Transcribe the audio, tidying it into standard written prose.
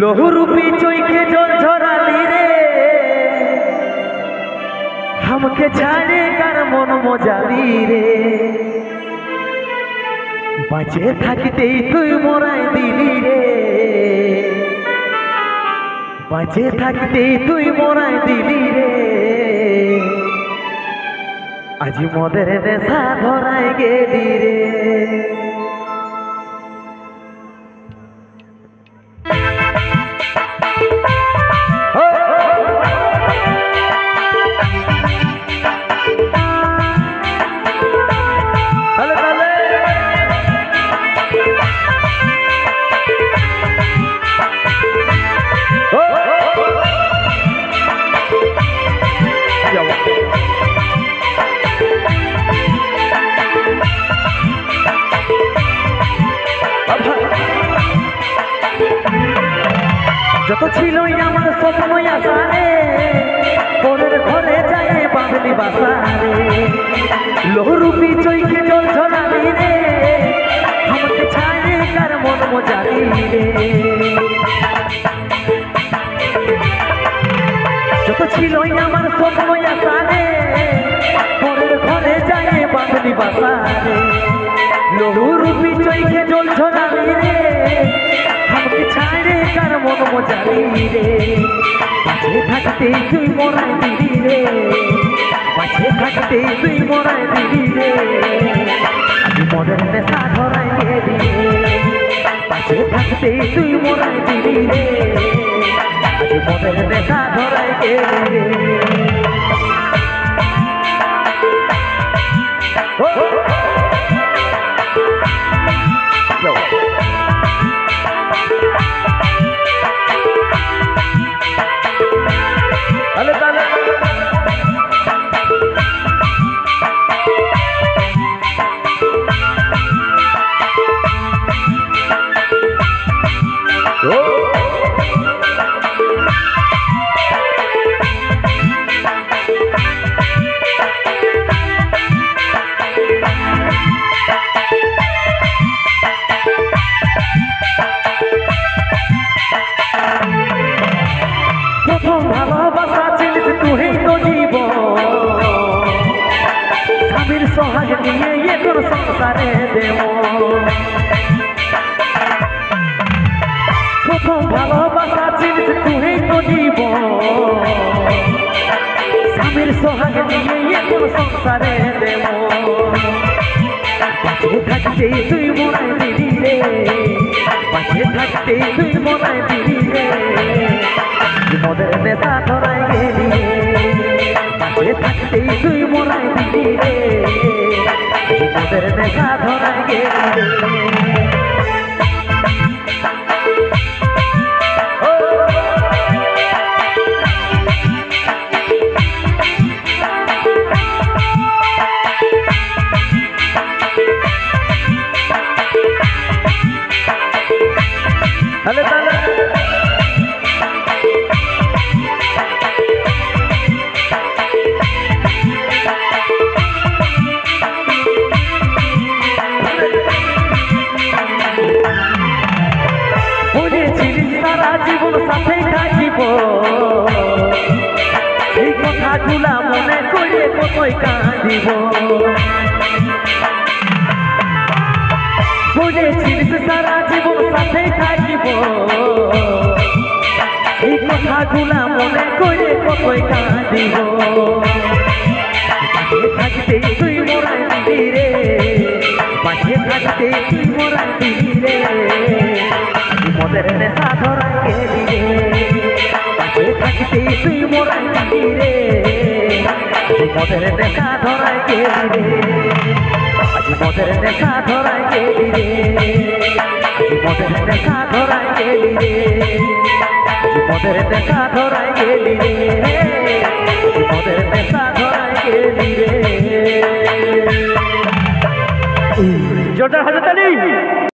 লহুরূপী চৈখে জল ঝরালি রে, हमके ছাড়ে কার মন মজালি রে। বাঁচে থাকতেই তুই মোরাই দিলি রে, বাঁচে থাকতেই তুই মোরাই দিলি রে। আজ মদের নেশা ধরাই গেলি রে। যত ছিল আমার স্বপ্ন আশা রে, পরের ঘরে যায় বাঁধলি বাসা রে। লহুরূপী চৈখে জল ঝরালি রে, আমাকে ছাড়ে কার মন মজালি রে। যত ছিল আমার স্বপ্ন আশা রে, পরের ঘরে যায় বাঁধলি বাসা রে। লহুরূপী চৈখে জল ঝরালি রে, আমাকে ছাড়ে কার মন মজালি রে। বাঁচে থাকতে তুই মোরাই দিলি রে, বাঁচে থাকতে তুই মোরাই দিলি রে। আজ মনের নেশা ধরাই গেলি রে, বাঁচে থাকতে তুই মোরাই দিলি রে। আজ মনের নেশা ধরাই গেলি রে। প্রথম ভালোবাসা ছিলিস তুই তো জীবন, স্বামীর সোহাগ নিয়ে এখন সংসারে দেব। প্রথম ভালোবাসা ছিলিস তুই তো জীবন, স্বামীর সোহাগ নিয়ে এখন সংসারে দেব। বাঁচে থাকতে তুই মোরাই দিলি রে, বাঁচে থাকতে তুই মোরাই দিলি রে। মদের নেশা ধরাই গেলি রে, বাঁচে থাকতেই তুই মোরাই দিলি রে। মদের নেশা ধরাই গেলি রে। সারা জীবন সাথে থাকিব, এই কথাগুলা মনে করে কতই কাঁদিব। বুঝেছিলিস সারা জীবন সাথে থাকিব, এই কথাগুলা মনে করে কতই কাঁদিব। বাঁচে থাকতে তুই মোরাই দিলি রে, বাঁচে থাকতে তুই মোরাই দিলি রে। মদের নেশা ধরাই গেলি রে, বাঁচে থাকতে তুই মোরাই দিলি রে। মদের নেশা ধরাই গেলি রে, আজ মদের নেশা ধরাই গেলি রে। আজ মদের নেশা ধরাই গেলি রে, আজ মদের নেশা ধরাই গেলি রে। আজ মদের নেশা ধরাই গেলি রে। জোরদার হাজারতালি।